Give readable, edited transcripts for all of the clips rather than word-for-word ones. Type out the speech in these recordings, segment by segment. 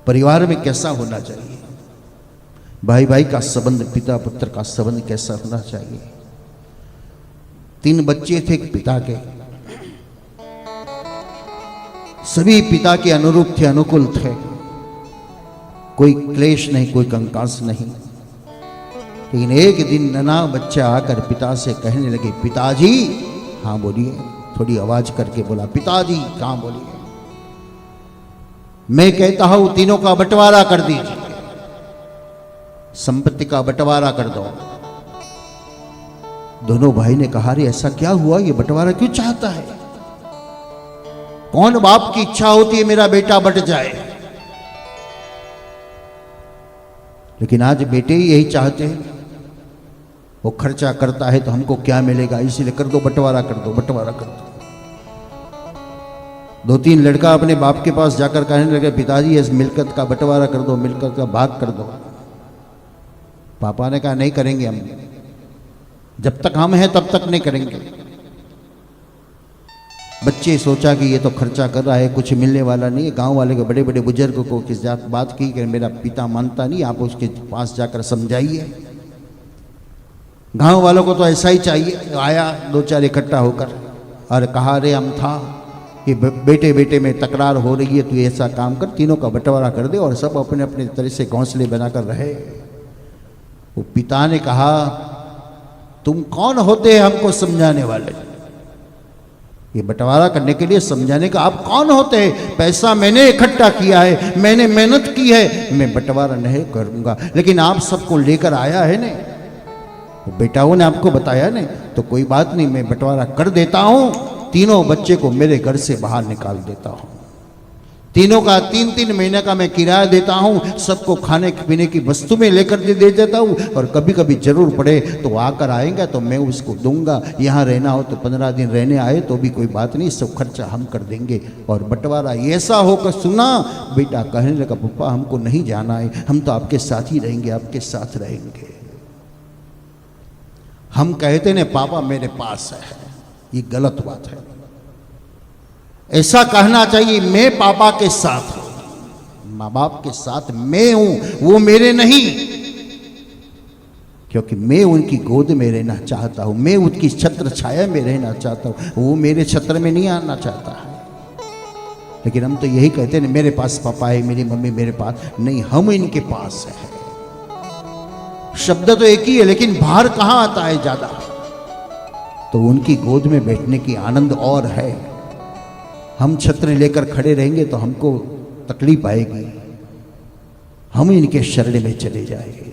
परिवार में कैसा होना चाहिए, भाई भाई का संबंध, पिता पुत्र का संबंध कैसा होना चाहिए। 3 बच्चे थे पिता के, सभी पिता के अनुरूप थे, अनुकूल थे, कोई क्लेश नहीं, कोई कंकास नहीं। लेकिन एक दिन नन्हा बच्चा आकर पिता से कहने लगे, पिताजी। हाँ बोलिए, थोड़ी आवाज करके बोला, पिताजी। कहाँ बोलिए। मैं कहता हूं तीनों का बंटवारा कर दीजिए, संपत्ति का बंटवारा कर दो। दोनों भाई ने कहा, अरे ऐसा क्या हुआ, ये बंटवारा क्यों चाहता है? कौन बाप की इच्छा होती है मेरा बेटा बंट जाए? लेकिन आज बेटे ही यही चाहते हैं, वो खर्चा करता है तो हमको क्या मिलेगा, इसीलिए कर दो, बंटवारा कर दो, बंटवारा कर दो। 2-3 लड़का अपने बाप के पास जाकर कहने लगे, पिताजी इस मिलकत का बंटवारा कर दो, मिलकत का भाग कर दो। पापा ने कहा, नहीं करेंगे हम, जब तक हम हैं तब तक नहीं करेंगे। बच्चे सोचा कि ये तो खर्चा कर रहा है, कुछ मिलने वाला नहीं है। गांव वाले के बड़े बड़े बुजुर्ग को किस बात की कि मेरा पिता मानता नहीं, आप उसके पास जाकर समझाइए। गांव वालों को तो ऐसा ही चाहिए। आया 2-4 इकट्ठा होकर और कहा, अरे हम था कि बेटे बेटे में तकरार हो रही है, तो ऐसा काम कर, तीनों का बंटवारा कर दे और सब अपने अपने तरह से घोंसले बनाकर रहे। वो पिता ने कहा, तुम कौन होते हैं हमको समझाने वाले? ये बंटवारा करने के लिए समझाने का आप कौन होते हैं? पैसा मैंने इकट्ठा किया है, मैंने मेहनत की है, मैं बंटवारा नहीं करूंगा। लेकिन आप सबको लेकर आया है ने, बेटाओं ने आपको बताया ने, तो कोई बात नहीं, मैं बंटवारा कर देता हूं। तीनों बच्चे को मेरे घर से बाहर निकाल देता हूं, तीनों का 3-3 महीने का मैं किराया देता हूं, सबको खाने पीने की वस्तु में लेकर दे देता हूं, और कभी कभी जरूर पड़े तो आकर आएगा तो मैं उसको दूंगा। यहाँ रहना हो तो 15 दिन रहने आए तो भी कोई बात नहीं, सब खर्चा हम कर देंगे। और बंटवारा ऐसा होकर सुना, बेटा कहने लगा, पप्पा हमको नहीं जाना है, हम तो आपके साथ ही रहेंगे, आपके साथ रहेंगे। हम कहते ने पापा मेरे पास है, ये गलत बात है। ऐसा कहना चाहिए, मैं पापा के साथ हूं, माँ बाप के साथ मैं हूं, वो मेरे नहीं। क्योंकि मैं उनकी गोद में रहना चाहता हूं, मैं उनकी छत्र छाया में रहना चाहता हूं, वो मेरे छत्र में नहीं आना चाहता है। लेकिन हम तो यही कहते हैं, मेरे पास पापा है, मेरी मम्मी मेरे पास नहीं, हम इनके पास है। शब्द तो एक ही है, लेकिन बाहर कहां आता है ज्यादा। तो उनकी गोद में बैठने की आनंद और है। हम छत्र लेकर खड़े रहेंगे तो हमको तकलीफ आएगी, हम इनके शरण में चले जाएंगे।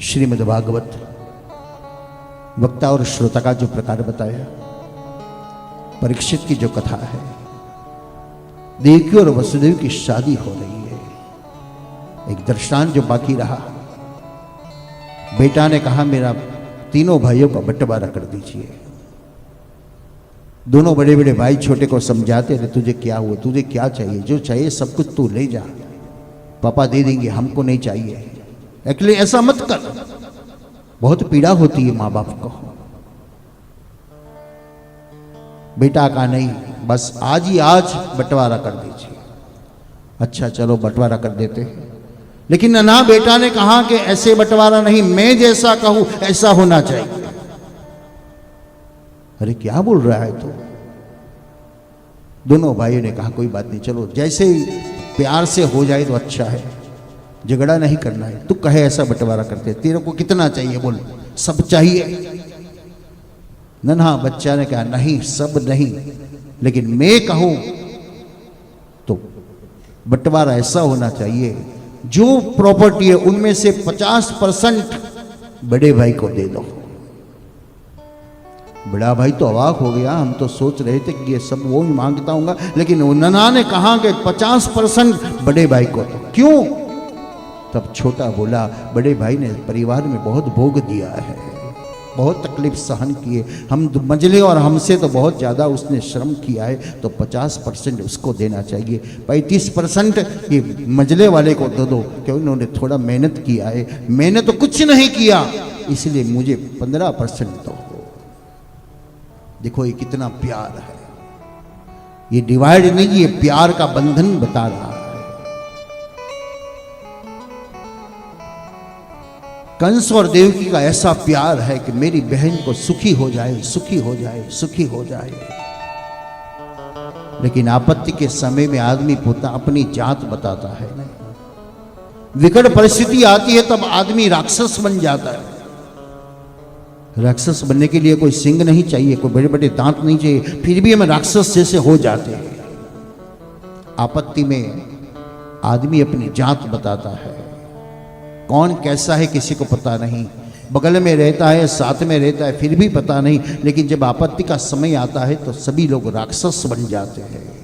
श्रीमद् भागवत वक्ता और श्रोता का जो प्रकार बताया, परीक्षित की जो कथा है, देवकी और वसुदेव की शादी हो रही है। एक दृष्टांत जो बाकी रहा, बेटा ने कहा, मेरा तीनों भाइयों का बंटवारा कर दीजिए। दोनों बड़े बड़े भाई छोटे को समझाते रहे, तुझे क्या हुआ, तुझे क्या चाहिए, जो चाहिए सब कुछ तू ले जा, पापा दे देंगे, हमको नहीं चाहिए। एक्चुअली ऐसा मत कर, बहुत पीड़ा होती है माँ बाप को। बेटा का नहीं, बस आज ही आज बंटवारा कर दीजिए। अच्छा चलो बंटवारा कर देते हैं। लेकिन ना, बेटा ने कहा कि ऐसे बंटवारा नहीं, मैं जैसा कहूं ऐसा होना चाहिए। अरे क्या बोल रहा है तू? दोनों भाइयों ने कहा, कोई बात नहीं, चलो जैसे ही प्यार से हो जाए तो अच्छा है, झगड़ा नहीं करना है। तू कहे ऐसा बंटवारा करते, तेरे को कितना चाहिए बोल? सब चाहिए। नन्हा बच्चा ने कहा, नहीं सब नहीं, लेकिन मैं कहूं तो बंटवारा ऐसा होना चाहिए, जो प्रॉपर्टी है उनमें से 50% बड़े भाई को दे दो। बड़ा भाई तो अवाक हो गया, हम तो सोच रहे थे कि ये सब वो ही मांगता होगा, लेकिन नन्हा ने कहा कि 50% बड़े भाई को दो। क्यों? तब छोटा बोला, बड़े भाई ने परिवार में बहुत भोग दिया है, बहुत तकलीफ सहन किए, हम मंझले और हमसे तो बहुत ज़्यादा उसने श्रम किया है, तो 50% उसको देना चाहिए। 35% ये मंझले वाले को दे दो, क्योंकि उन्होंने थोड़ा मेहनत किया है, मैंने तो कुछ नहीं किया, इसलिए मुझे 15% दो। देखो ये कितना प्यार है, ये डिवाइड नहीं, ये प्यार का बंधन बता रहा है। कंस और देवकी का ऐसा प्यार है कि मेरी बहन को सुखी हो जाए, सुखी हो जाए, सुखी हो जाए। लेकिन आपत्ति के समय में आदमी अपनी जात बताता है। विकट परिस्थिति आती है तब आदमी राक्षस बन जाता है। राक्षस बनने के लिए कोई सिंग नहीं चाहिए, कोई बड़े बड़े दांत नहीं चाहिए, फिर भी हम राक्षस जैसे हो जाते हैं। आपत्ति में आदमी अपनी जात बताता है। कौन कैसा है किसी को पता नहीं, बगल में रहता है, साथ में रहता है, फिर भी पता नहीं। लेकिन जब आपत्ति का समय आता है तो सभी लोग राक्षस बन जाते हैं।